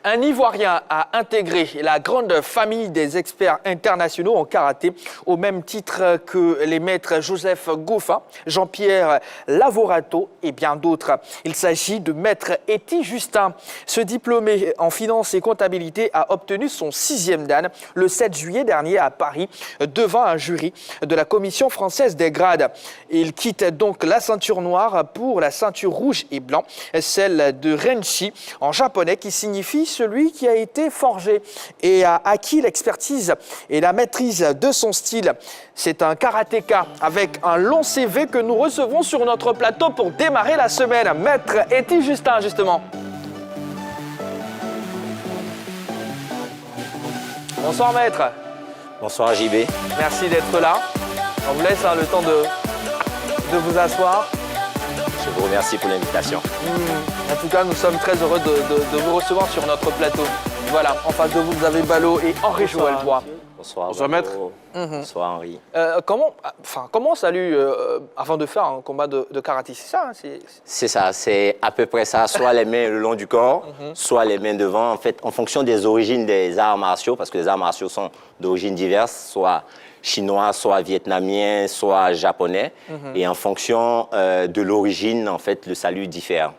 Un Ivoirien a intégré la grande famille des experts internationaux en karaté, au même titre que les maîtres Joseph Goffin, Jean-Pierre Lavorato et bien d'autres. Il s'agit de maître Eti Justin. Ce diplômé en finance et comptabilité a obtenu son 6e dan le 7 juillet dernier à Paris, devant un jury de la Commission française des grades. Il quitte donc la ceinture noire pour la ceinture rouge et blanc, celle de Renshi en japonais, qui signifie celui qui a été forgé et a acquis l'expertise et la maîtrise de son style. C'est un karatéka avec un long CV que nous recevons sur notre plateau pour démarrer la semaine. Maître Eti Justin, justement. Bonsoir maître. Bonsoir JB. Merci d'être là. On vous laisse le temps de vous asseoir. Je vous remercie pour l'invitation. En tout cas, nous sommes très heureux de vous recevoir sur notre plateau. Voilà, en face de vous, vous avez Ballot et Henri Joël Bois. Bonsoir. Bonsoir maître. Bonsoir Henri. Comment on salue avant de faire un combat de karaté? C'est ça, hein, c'est ça, c'est à peu près ça. Soit les mains le long du corps, soit les mains devant. En fait, en fonction des origines des arts martiaux, parce que les arts martiaux sont d'origines diverses, soit chinois, soit vietnamien, soit japonais. Et en fonction de l'origine, en fait, le salut diffère.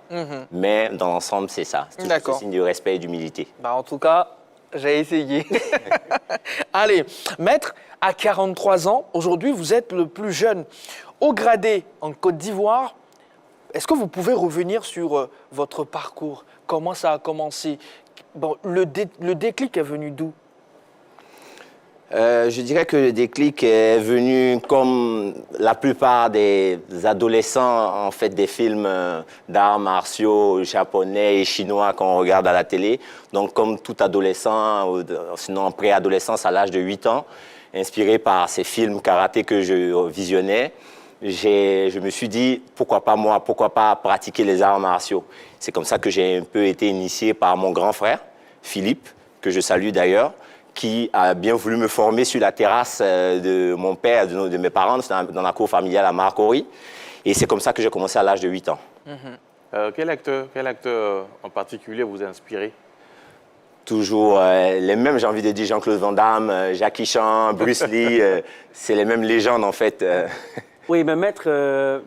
Mais dans l'ensemble, c'est ça. C'est un signe de respect et d'humilité. En tout cas, j'ai essayé. Allez, maître, à 43 ans, aujourd'hui, vous êtes le plus jeune haut gradé en Côte d'Ivoire. Est-ce que vous pouvez revenir sur votre parcours? Comment ça a commencé? Le déclic est venu d'où? Je dirais que le déclic est venu comme la plupart des adolescents, en fait, des films d'arts martiaux japonais et chinois qu'on regarde à la télé. Donc, comme tout adolescent, sinon en préadolescence à l'âge de 8 ans, inspiré par ces films karaté que je visionnais, je me suis dit, pourquoi pas moi, pourquoi pas pratiquer les arts martiaux? C'est comme ça que j'ai un peu été initié par mon grand frère, Philippe, que je salue d'ailleurs, qui a bien voulu me former sur la terrasse de mon père, de mes parents, dans la cour familiale à Marcory. Et c'est comme ça que j'ai commencé à l'âge de 8 ans. Quel acteur en particulier vous a inspiré? Toujours les mêmes, j'ai envie de dire Jean-Claude Van Damme, Jackie Chan, Bruce Lee, c'est les mêmes légendes en fait. Oui, mais maître,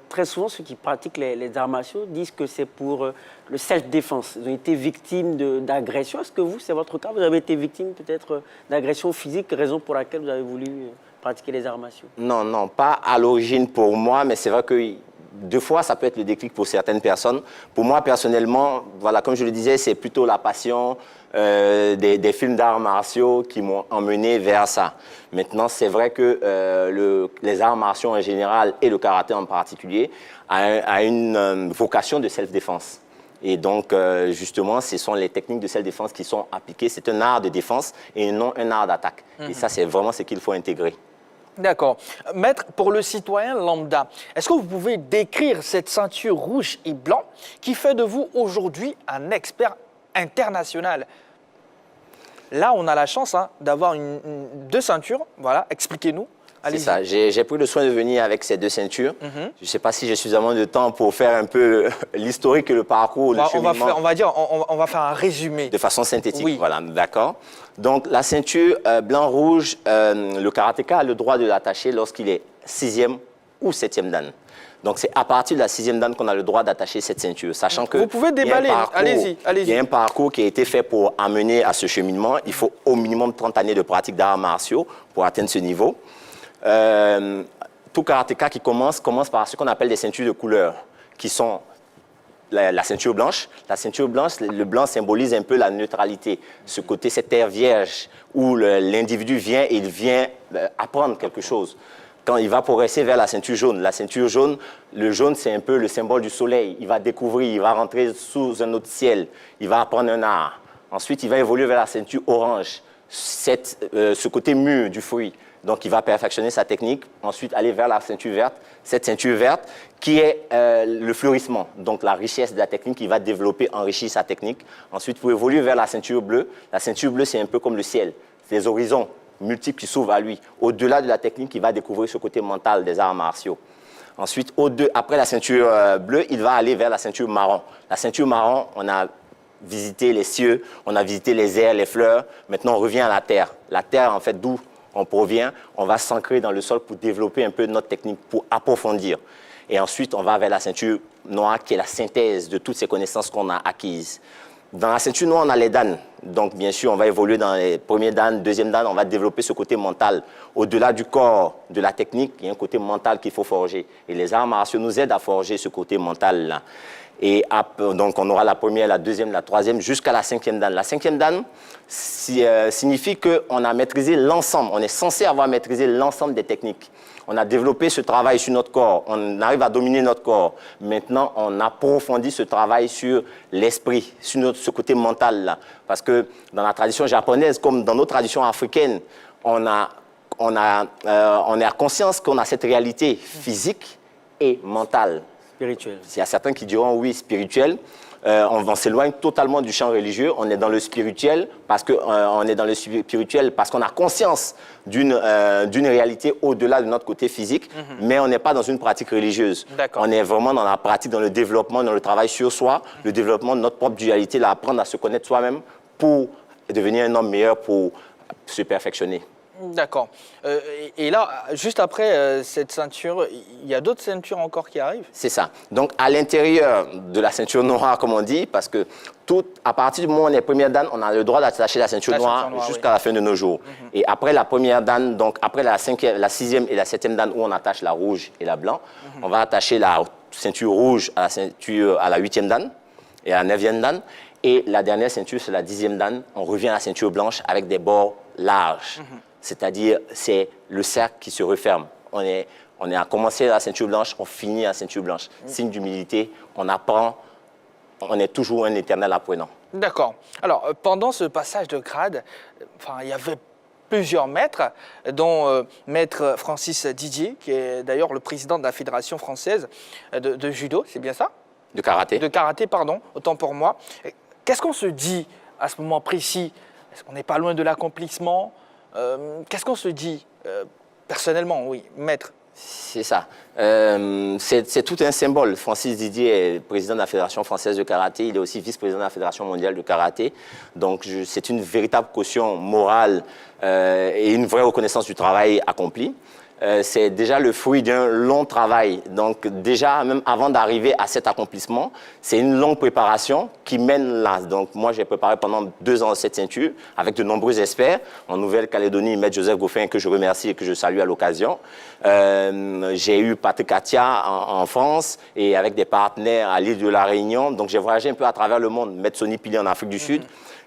très souvent, ceux qui pratiquent les arts martiaux disent que c'est pour le self-défense. Ils ont été victimes d'agressions. Est-ce que vous, c'est votre cas? Vous avez été victime peut-être d'agressions physiques, raison pour laquelle vous avez voulu pratiquer les arts martiaux? Non, non, pas à l'origine pour moi, mais c'est vrai que deux fois, ça peut être le déclic pour certaines personnes. Pour moi, personnellement, voilà, comme je le disais, c'est plutôt la passion des films d'arts martiaux qui m'ont emmené vers ça. Maintenant, c'est vrai que les arts martiaux en général et le karaté en particulier a une vocation de self-défense. Et donc, justement, ce sont les techniques de self-défense qui sont appliquées. C'est un art de défense et non un art d'attaque. Et ça, c'est vraiment ce qu'il faut intégrer. D'accord. Maître, pour le citoyen lambda, est-ce que vous pouvez décrire cette ceinture rouge et blanc qui fait de vous aujourd'hui un expert international? Là, on a la chance d'avoir deux ceintures. Voilà, expliquez-nous. C'est ça. J'ai pris le soin de venir avec ces deux ceintures. Je ne sais pas si j'ai suffisamment de temps pour faire un peu l'historique et le parcours, le cheminement. On va faire un résumé. De façon synthétique, oui. Voilà, d'accord. Donc, la ceinture blanc-rouge, le karatéka a le droit de l'attacher lorsqu'il est 6e ou 7e dan. Donc, c'est à partir de la 6e dan qu'on a le droit d'attacher cette ceinture, sachant que... Vous pouvez déballer, allez-y. Il y a un parcours qui a été fait pour amener à ce cheminement. Il faut au minimum 30 années de pratique d'arts martiaux pour atteindre ce niveau. Tout karatéka qui commence par ce qu'on appelle des ceintures de couleur, qui sont la ceinture blanche. La ceinture blanche, le blanc symbolise un peu la neutralité, ce côté, cette terre vierge où l'individu vient et il vient apprendre quelque chose. Quand il va progresser vers la ceinture jaune, le jaune, c'est un peu le symbole du soleil. Il va découvrir, il va rentrer sous un autre ciel, il va apprendre un art. Ensuite, il va évoluer vers la ceinture orange, ce côté mûr du fruit. Donc, il va perfectionner sa technique, ensuite aller vers la ceinture verte. Cette ceinture verte qui est le fleurissement, donc la richesse de la technique, il va développer, enrichir sa technique. Ensuite, pour évoluer vers la ceinture bleue, c'est un peu comme le ciel, c'est les horizons multiples qui s'ouvrent à lui. Au-delà de la technique, il va découvrir ce côté mental des arts martiaux. Ensuite, après la ceinture bleue, il va aller vers la ceinture marron. La ceinture marron, on a visité les cieux, on a visité les airs, les fleurs. Maintenant, on revient à la terre. La terre, en fait, d'où on provient, on va s'ancrer dans le sol pour développer un peu notre technique, pour approfondir. Et ensuite, on va vers la ceinture noire qui est la synthèse de toutes ces connaissances qu'on a acquises. Dans la ceinture noire, on a les dan. Donc, bien sûr, on va évoluer dans les premiers dan, deuxième dan, on va développer ce côté mental. Au-delà du corps, de la technique, il y a un côté mental qu'il faut forger. Et les arts martiaux nous aident à forger ce côté mental-là. Et donc, on aura la première, la deuxième, la troisième, jusqu'à la cinquième dan. La cinquième dan signifie qu'on a maîtrisé l'ensemble. On est censé avoir maîtrisé l'ensemble des techniques. On a développé ce travail sur notre corps. On arrive à dominer notre corps. Maintenant, on approfondit ce travail sur l'esprit, sur ce côté mental-là. Parce que dans la tradition japonaise, comme dans nos traditions africaines, on a conscience qu'on a cette réalité physique et mentale. Spirituel. Il y a certains qui diront oui, spirituel. On s'éloigne totalement du champ religieux. On est dans le spirituel parce qu'on a conscience d'une réalité au-delà de notre côté physique, mais on n'est pas dans une pratique religieuse. On est vraiment dans la pratique, dans le développement, dans le travail sur soi, le développement de notre propre dualité, apprendre à se connaître soi-même pour devenir un homme meilleur, pour se perfectionner. D'accord. Et là, juste après cette ceinture, il y a d'autres ceintures encore qui arrivent? C'est ça. Donc, à l'intérieur de la ceinture noire, comme on dit, parce que à partir du moment où on est première dan, on a le droit d'attacher la ceinture noire jusqu'à la fin de nos jours. Et après la première dan, donc après la sixième et la septième dan, où on attache la rouge et la blanc, on va attacher la ceinture rouge à la huitième dan et à la neuvième dan. Et la dernière ceinture, c'est la 10e dan. On revient à la ceinture blanche avec des bords larges. C'est-à-dire, c'est le cercle qui se referme. On a commencé à la ceinture blanche, on finit à la ceinture blanche. Signe d'humilité, on apprend, on est toujours un éternel apprenant. D'accord. Alors, pendant ce passage de grade, il y avait plusieurs maîtres, dont maître Francis Didier, qui est d'ailleurs le président de la Fédération française de judo, c'est bien ça? De karaté. De karaté, pardon, autant pour moi. Qu'est-ce qu'on se dit à ce moment précis? Est-ce qu'on n'est pas loin de l'accomplissement? Qu'est-ce qu'on se dit personnellement, oui, maître? C'est ça. C'est tout un symbole. Francis Didier est président de la Fédération française de karaté. Il est aussi vice-président de la Fédération mondiale de karaté. Donc, c'est une véritable caution morale et une vraie reconnaissance du travail accompli. C'est déjà le fruit d'un long travail. Donc déjà, même avant d'arriver à cet accomplissement, c'est une longue préparation qui mène là. Donc moi, j'ai préparé pendant 2 ans cette ceinture avec de nombreux experts. En Nouvelle-Calédonie, Maître Joseph Goffin, que je remercie et que je salue à l'occasion. J'ai eu Patrick Katia en France et avec des partenaires à l'île de la Réunion. Donc j'ai voyagé un peu à travers le monde. Maître Sonny Pili en Afrique du Sud.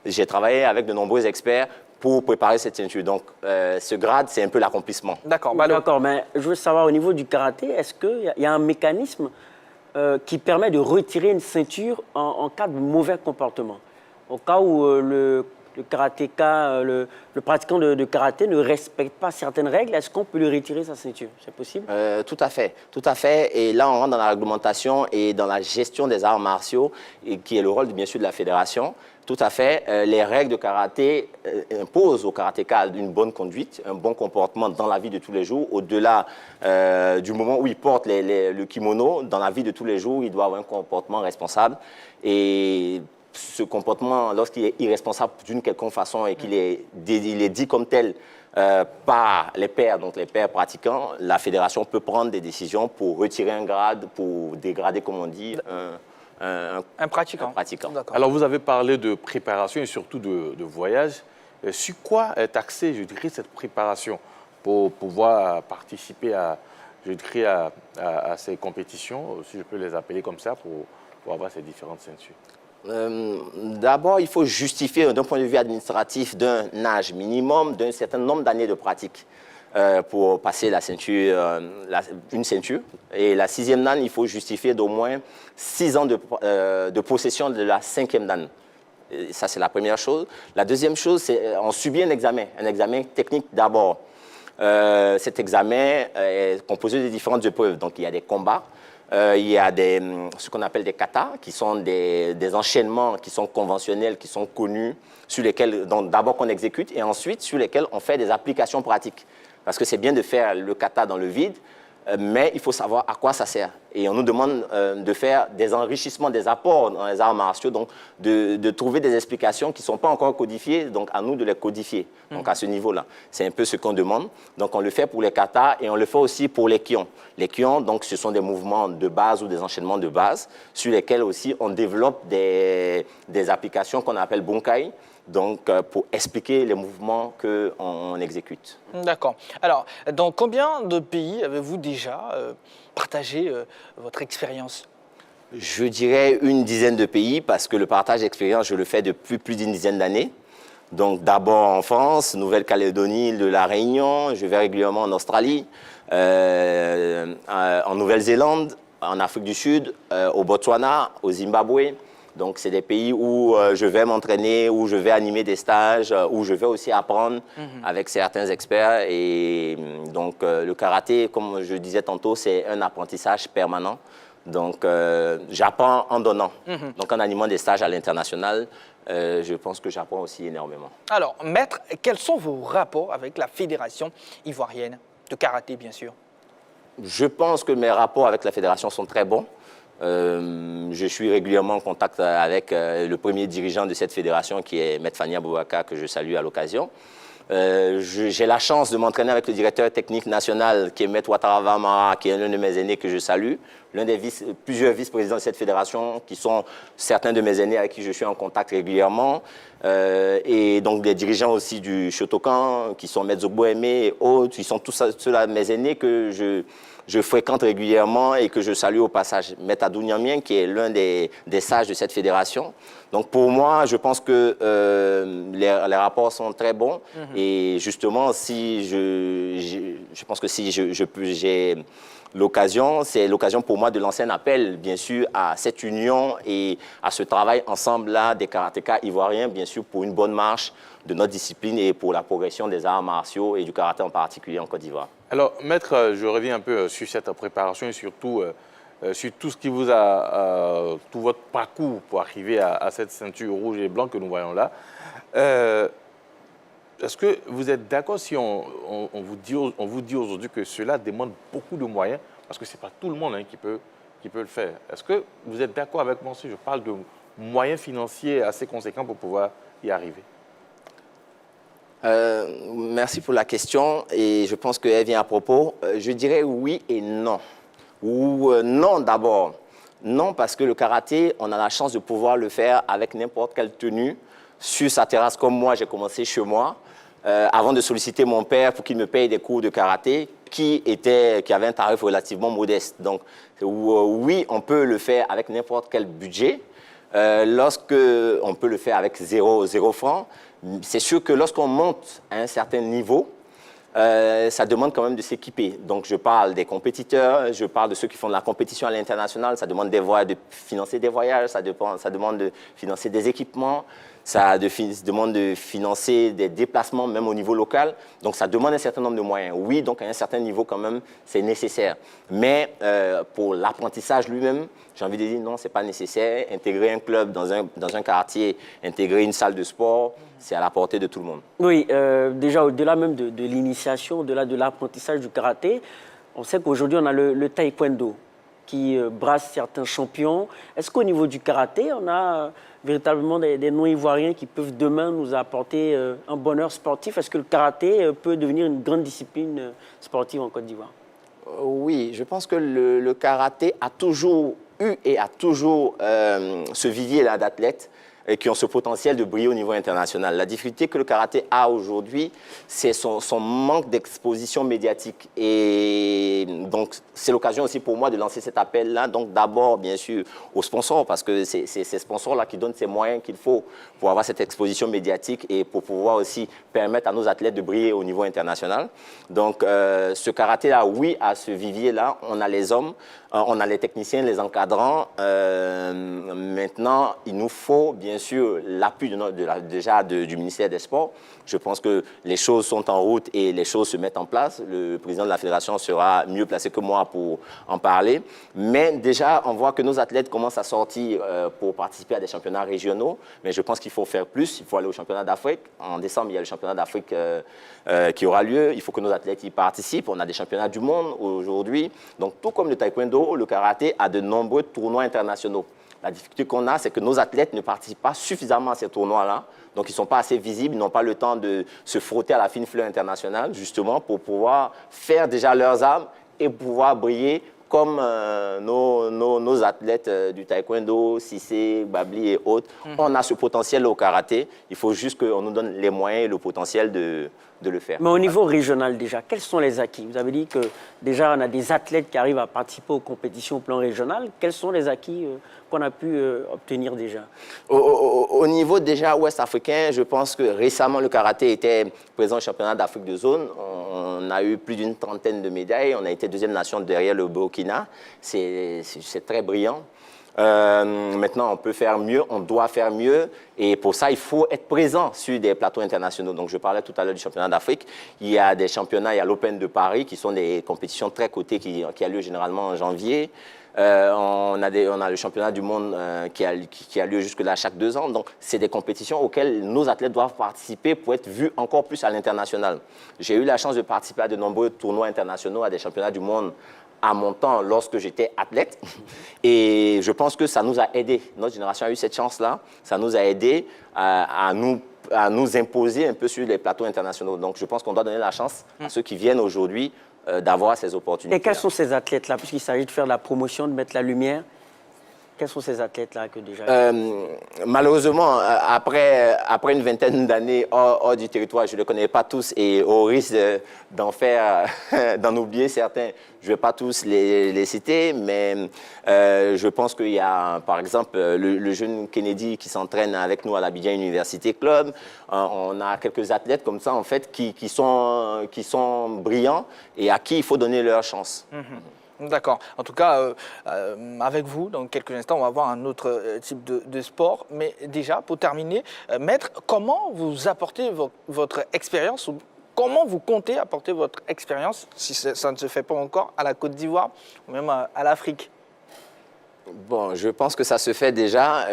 J'ai travaillé avec de nombreux experts pour préparer cette ceinture. Donc, ce grade, c'est un peu l'accomplissement. D'accord. D'accord, mais je veux savoir, au niveau du karaté, est-ce qu'il y a un mécanisme qui permet de retirer une ceinture en cas de mauvais comportement? Au cas où le karatéka, le pratiquant de karaté ne respecte pas certaines règles, est-ce qu'on peut lui retirer sa ceinture? C'est possible? Tout à fait. Tout à fait. Et là, on rentre dans la réglementation et dans la gestion des arts martiaux, et qui est le rôle, bien sûr, de la fédération. Tout à fait. Les règles de karaté imposent au karatéka une bonne conduite, un bon comportement dans la vie de tous les jours. Au-delà du moment où il porte le kimono, dans la vie de tous les jours, il doit avoir un comportement responsable. Et ce comportement, lorsqu'il est irresponsable d'une quelconque façon et qu'il est dit comme tel par les pairs, donc les pairs pratiquants, la fédération peut prendre des décisions pour retirer un grade, pour dégrader, comme on dit, un pratiquant. Alors, vous avez parlé de préparation et surtout de voyage. Sur quoi est axée, je dirais, cette préparation pour pouvoir participer à ces compétitions, si je peux les appeler comme ça, pour avoir ces différentes ceintures? D'abord, il faut justifier, d'un point de vue administratif, d'un âge minimum, d'un certain nombre d'années de pratique pour passer la ceinture, une ceinture. Et la 6e dan, il faut justifier d'au moins 6 ans de possession de la 5e dan. Et ça, c'est la première chose. La deuxième chose, c'est on subit un examen technique d'abord. Cet examen est composé de différentes épreuves. Donc, il y a des combats. Il y a ce qu'on appelle des katas, qui sont des enchaînements qui sont conventionnels, qui sont connus, sur lesquels d'abord qu'on exécute et ensuite sur lesquels on fait des applications pratiques. Parce que c'est bien de faire le kata dans le vide, mais il faut savoir à quoi ça sert. Et on nous demande de faire des enrichissements, des apports dans les arts martiaux, donc de trouver des explications qui ne sont pas encore codifiées, donc à nous de les codifier, donc à ce niveau-là. C'est un peu ce qu'on demande. Donc on le fait pour les katas et on le fait aussi pour les kions. Les kions, donc ce sont des mouvements de base ou des enchaînements de base sur lesquels aussi on développe des applications qu'on appelle bunkai, donc pour expliquer les mouvements qu'on exécute. D'accord. Alors, dans combien de pays avez-vous déjà partagé votre expérience? Je dirais une dizaine de pays parce que le partage d'expérience, je le fais depuis plus d'une dizaine d'années. Donc d'abord en France, Nouvelle-Calédonie, île de la Réunion, je vais régulièrement en Australie, en Nouvelle-Zélande, en Afrique du Sud, au Botswana, au Zimbabwe. Donc c'est des pays où je vais m'entraîner, où je vais animer des stages, où je vais aussi apprendre avec certains experts. Et donc le karaté, comme je disais tantôt, c'est un apprentissage permanent. Donc j'apprends en donnant. Donc en animant des stages à l'international, je pense que j'apprends aussi énormément. Alors, maître, quels sont vos rapports avec la Fédération ivoirienne de karaté, bien sûr? Je pense que mes rapports avec la fédération sont très bons. Je suis régulièrement en contact avec le premier dirigeant de cette fédération, qui est Maître Fania Bouaka, que je salue à l'occasion. J'ai la chance de m'entraîner avec le directeur technique national, qui est Maître Ouattara Vamara, qui est l'un de mes aînés que je salue, l'un des plusieurs vice-présidents de cette fédération, qui sont certains de mes aînés avec qui je suis en contact régulièrement, et donc des dirigeants aussi du Shotokan, qui sont Maître Zogbo Aimé et autres, ils sont tous ceux-là mes aînés que je fréquente régulièrement et que je salue au passage. Maître Adou Niamien, qui est l'un des sages de cette fédération. Donc pour moi, je pense que les rapports sont très bons. Et justement, si je pense que si j'ai l'occasion, c'est l'occasion pour moi de lancer un appel, bien sûr, à cette union et à ce travail ensemble-là des karatékas ivoiriens, bien sûr, pour une bonne marche de notre discipline et pour la progression des arts martiaux et du karaté en particulier en Côte d'Ivoire. Alors, maître, je reviens un peu sur cette préparation et surtout sur tout ce qui vous a, tout votre parcours pour arriver à cette ceinture rouge et blanc que nous voyons là. Est-ce que vous êtes d'accord si on vous dit aujourd'hui que cela demande beaucoup de moyens, parce que ce n'est pas tout le monde qui peut le faire. Est-ce que vous êtes d'accord avec moi si je parle de moyens financiers assez conséquents pour pouvoir y arriver? Merci pour la question et je pense qu'elle vient à propos. Je dirais oui et non. Ou non d'abord. Non parce que le karaté, on a la chance de pouvoir le faire avec n'importe quelle tenue sur sa terrasse comme moi, j'ai commencé chez moi avant de solliciter mon père pour qu'il me paye des cours de karaté qui avait un tarif relativement modeste. Donc oui, on peut le faire avec n'importe quel budget. Lorsque on peut le faire avec 0 francs, c'est sûr que lorsqu'on monte à un certain niveau, ça demande quand même de s'équiper. Donc je parle des compétiteurs, je parle de ceux qui font de la compétition à l'international, ça demande de financer des voyages, ça demande de financer des équipements, ça demande de financer des déplacements même au niveau local. Donc ça demande un certain nombre de moyens. Oui, donc à un certain niveau quand même, c'est nécessaire. Mais pour l'apprentissage lui-même, j'ai envie de dire non, ce n'est pas nécessaire. Intégrer un club dans un quartier, intégrer une salle de sport, c'est à la portée de tout le monde. Oui, déjà au-delà même de l'initiation, au-delà de l'apprentissage du karaté, on sait qu'aujourd'hui on a le taekwondo qui brasse certains champions. Est-ce qu'au niveau du karaté, on a véritablement des non-ivoiriens qui peuvent demain nous apporter un bonheur sportif? Est-ce que le karaté peut devenir une grande discipline sportive en Côte d'Ivoire? Oui, je pense que le karaté a toujours eu et a toujours ce vivier-là d'athlètes qui ont ce potentiel de briller au niveau international. La difficulté que le karaté a aujourd'hui, c'est son manque d'exposition médiatique. Et donc, c'est l'occasion aussi pour moi de lancer cet appel-là. Donc, d'abord, bien sûr, aux sponsors, parce que c'est ces sponsors-là qui donnent ces moyens qu'il faut pour avoir cette exposition médiatique et pour pouvoir aussi permettre à nos athlètes de briller au niveau international. Donc, ce karaté-là, oui, à ce vivier-là, on a les hommes, on a les techniciens, les encadrants. Maintenant, il nous faut, bien sûr l'appui du ministère des Sports. Je pense que les choses sont en route et les choses se mettent en place. Le président de la fédération sera mieux placé que moi pour en parler. Mais déjà, on voit que nos athlètes commencent à sortir pour participer à des championnats régionaux. Mais je pense qu'il faut faire plus. Il faut aller au championnat d'Afrique. En décembre, il y a le championnat d'Afrique qui aura lieu. Il faut que nos athlètes y participent. On a des championnats du monde aujourd'hui. Donc, tout comme le taekwondo, le karaté a de nombreux tournois internationaux. La difficulté qu'on a, c'est que nos athlètes ne participent pas suffisamment à ces tournois-là. Donc, ils ne sont pas assez visibles, ils n'ont pas le temps de se frotter à la fine fleur internationale, justement, pour pouvoir faire déjà leurs armes et pouvoir briller comme nos athlètes du taekwondo, Cissé, Babli et autres. On a ce potentiel au karaté. Il faut juste qu'on nous donne les moyens et le potentiel de le faire. Mais au niveau régional déjà, quels sont les acquis? Vous avez dit que déjà on a des athlètes qui arrivent à participer aux compétitions au plan régional. Quels sont les acquis qu'on a pu obtenir déjà? Au niveau déjà ouest-africain, je pense que récemment le karaté était présent au championnat d'Afrique de zone. On a eu plus d'une trentaine de médailles. On a été deuxième nation derrière le Burkina. C'est très brillant. Maintenant, on peut faire mieux, on doit faire mieux. Et pour ça, il faut être présent sur des plateaux internationaux. Donc, je parlais tout à l'heure du championnat d'Afrique. Il y a des championnats, il y a l'Open de Paris, qui sont des compétitions très cotées qui a lieu généralement en janvier. On a le championnat du monde qui a lieu jusque-là chaque 2 ans. Donc, c'est des compétitions auxquelles nos athlètes doivent participer pour être vus encore plus à l'international. J'ai eu la chance de participer à de nombreux tournois internationaux, à des championnats du monde à mon temps lorsque j'étais athlète. Et je pense que ça nous a aidés. Notre génération a eu cette chance-là. Ça nous a aidés à nous imposer un peu sur les plateaux internationaux. Donc, je pense qu'on doit donner la chance à ceux qui viennent aujourd'hui d'avoir ces opportunités. Et quels sont ces athlètes-là? Puisqu'il s'agit de faire de la promotion, de mettre la lumière. Quels sont ces athlètes-là que déjà... Malheureusement, après une vingtaine d'années hors du territoire, je ne les connais pas tous et au risque d'en oublier certains, je ne vais pas tous les citer, mais je pense qu'il y a, par exemple, le jeune Kennedy qui s'entraîne avec nous à l'Abidjan Université Club. On a quelques athlètes comme ça, en fait, qui sont brillants et à qui il faut donner leur chance. D'accord. En tout cas, avec vous, dans quelques instants, on va voir un autre type de sport. Mais déjà, pour terminer, Maître, comment vous apportez votre expérience ou comment vous comptez apporter votre expérience, si ça ne se fait pas encore, à la Côte d'Ivoire ou même à l'Afrique? Bon, je pense que ça se fait déjà.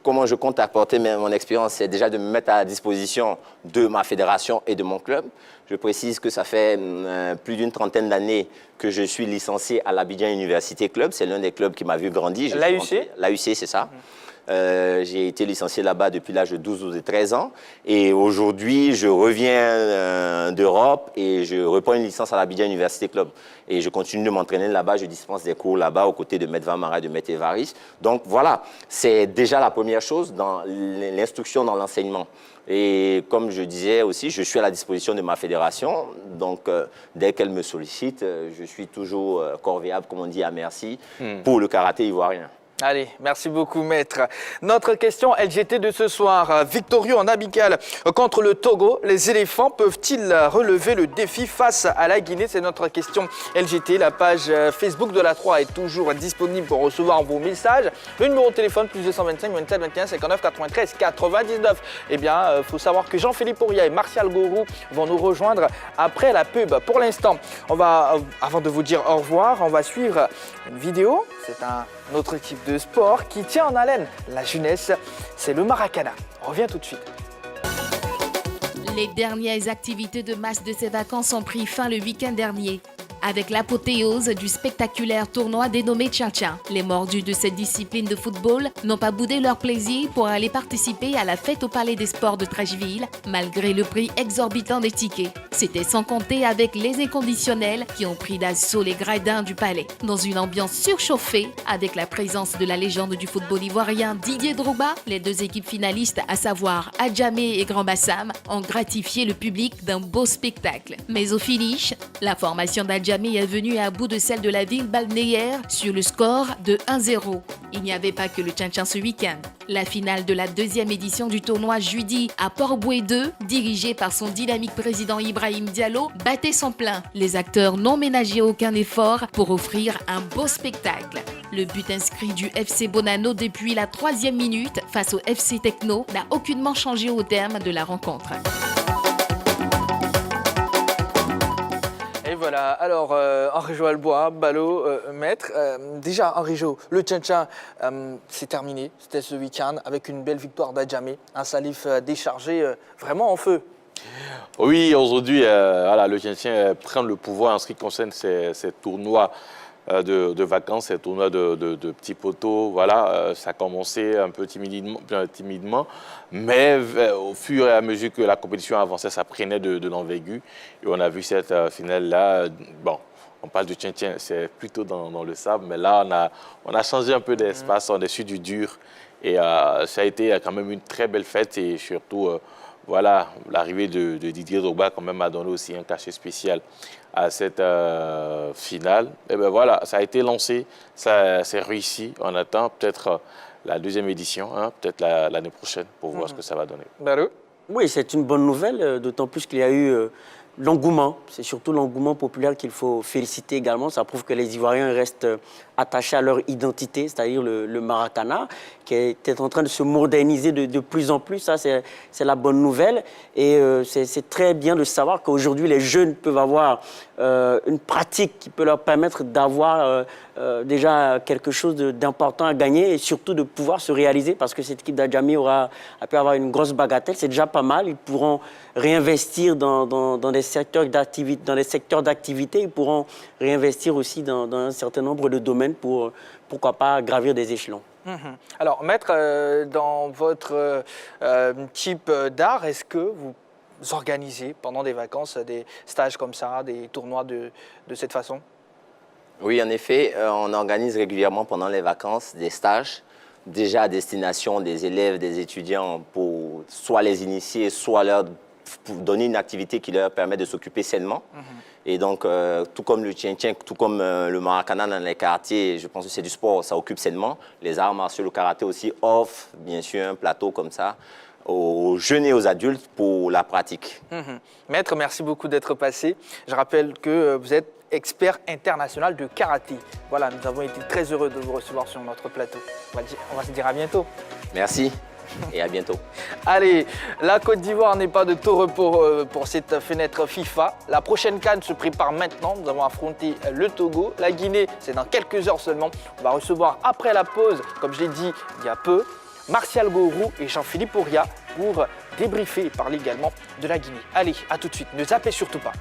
Comment je compte apporter mon expérience, c'est déjà de me mettre à la disposition de ma fédération et de mon club. Je précise que ça fait plus d'une trentaine d'années que je suis licencié à l'Abidjan Université Club. C'est l'un des clubs qui m'a vu grandir. L'AUC? L'AUC, c'est ça. J'ai été licencié là-bas depuis l'âge de 12 ou 13 ans. Et aujourd'hui, je reviens d'Europe et je reprends une licence à l'Abidjan Université Club. Et je continue de m'entraîner là-bas. Je dispense des cours là-bas aux côtés de Maître Vamara et de Maître Évariste. Donc voilà, c'est déjà la première chose dans l'instruction, dans l'enseignement. Et comme je disais aussi, je suis à la disposition de ma fédération. Donc, dès qu'elle me sollicite, je suis toujours corvéable, comme on dit, à merci pour le karaté ivoirien. Allez, merci beaucoup, Maître. Notre question LGT de ce soir. Victorieux en amical contre le Togo, les éléphants peuvent-ils relever le défi face à la Guinée? C'est notre question LGT. La page Facebook de la 3 est toujours disponible pour recevoir vos messages. Le numéro de téléphone, plus 225 27 21 59 93 99. Eh bien, il faut savoir que Jean-Philippe Ouria et Martial Gourou vont nous rejoindre après la pub. Pour l'instant, avant de vous dire au revoir, on va suivre une vidéo. C'est un autre type de sport qui tient en haleine la jeunesse, c'est le Maracana. On revient tout de suite. Les dernières activités de masse de ces vacances ont pris fin le week-end dernier. Avec l'apothéose du spectaculaire tournoi dénommé Tchan-Tchan, les mordus de cette discipline de football n'ont pas boudé leur plaisir pour aller participer à la fête au Palais des Sports de Trècheville, malgré le prix exorbitant des tickets. C'était sans compter avec les inconditionnels qui ont pris d'assaut les gradins du palais. Dans une ambiance surchauffée, avec la présence de la légende du football ivoirien Didier Drogba, les deux équipes finalistes, à savoir Adjamé et Grand Bassam, ont gratifié le public d'un beau spectacle. Mais au finish, la formation d'Adjamé Adjamé est venu à bout de celle de la ville balnéaire sur le score de 1-0. Il n'y avait pas que le tchan-tchan ce week-end. La finale de la deuxième édition du tournoi Judy à Port-Boué 2, dirigée par son dynamique président Ibrahim Diallo, battait son plein. Les acteurs n'ont ménagé aucun effort pour offrir un beau spectacle. Le but inscrit du FC Bonanno depuis la 3e minute face au FC Techno n'a aucunement changé au terme de la rencontre. Et voilà, alors Henri Jo Albois, Ballot, maître. Déjà, Henri Jo, le tchan-tchan, c'est terminé. C'était ce week-end avec une belle victoire d'Adjamé. Un Salif déchargé, vraiment en feu. Oui, aujourd'hui, voilà, le tchan-tchan prend le pouvoir en ce qui concerne ces tournois de vacances, ces tournois de petits poteaux. Voilà, ça a commencé un peu timidement, mais au fur et à mesure que la compétition avançait, ça prenait de l'envergure. Et on a vu cette finale-là. Bon, on parle du tchan-tchan, c'est plutôt dans le sable, mais là, on a changé un peu d'espace, on est sur du dur. Et ça a été quand même une très belle fête et surtout, voilà, l'arrivée de Didier Drogba quand même a donné aussi un cachet spécial à cette finale. Et bien voilà, ça a été lancé, ça s'est réussi. On attend peut-être la deuxième édition, hein, peut-être l'année prochaine pour voir ce que ça va donner. Ballot. Oui, c'est une bonne nouvelle, d'autant plus qu'il y a eu l'engouement. C'est surtout l'engouement populaire qu'il faut féliciter également. Ça prouve que les Ivoiriens restent attachés à leur identité, c'est-à-dire le Maracana, qui est en train de se moderniser de plus en plus. Ça, c'est la bonne nouvelle. Et c'est très bien de savoir qu'aujourd'hui, les jeunes peuvent avoir une pratique qui peut leur permettre d'avoir déjà quelque chose d'important à gagner et surtout de pouvoir se réaliser parce que cette équipe d'Adjamé a pu avoir une grosse bagatelle. C'est déjà pas mal. Ils pourront réinvestir dans des secteurs d'activité. Ils pourront réinvestir aussi dans un certain nombre de domaines pour, pourquoi pas, gravir des échelons. Alors, maître, dans votre type d'art, est-ce que vous organisez pendant des vacances des stages comme ça, des tournois de cette façon? Oui, en effet, on organise régulièrement pendant les vacances des stages, déjà à destination des élèves, des étudiants, pour soit les initier, soit leur pour donner une activité qui leur permet de s'occuper sainement. Et donc, tout comme le tchan-tchan, tout comme le maracana dans les quartiers, je pense que c'est du sport, ça occupe sainement. Les arts martiaux, le karaté aussi offre, bien sûr, un plateau comme ça aux jeunes et aux adultes pour la pratique. Maître, merci beaucoup d'être passé. Je rappelle que vous êtes expert international de karaté. Voilà, nous avons été très heureux de vous recevoir sur notre plateau. On va se dire à bientôt. Merci et à bientôt. Allez, la Côte d'Ivoire n'est pas de tout repos pour cette fenêtre FIFA. La prochaine CAN se prépare maintenant. Nous avons affronté le Togo. La Guinée, c'est dans quelques heures seulement. On va recevoir après la pause, comme je l'ai dit il y a peu, Martial Gourou et Jean-Philippe Auria pour débriefer et parler également de la Guinée. Allez, à tout de suite. Ne zappez surtout pas.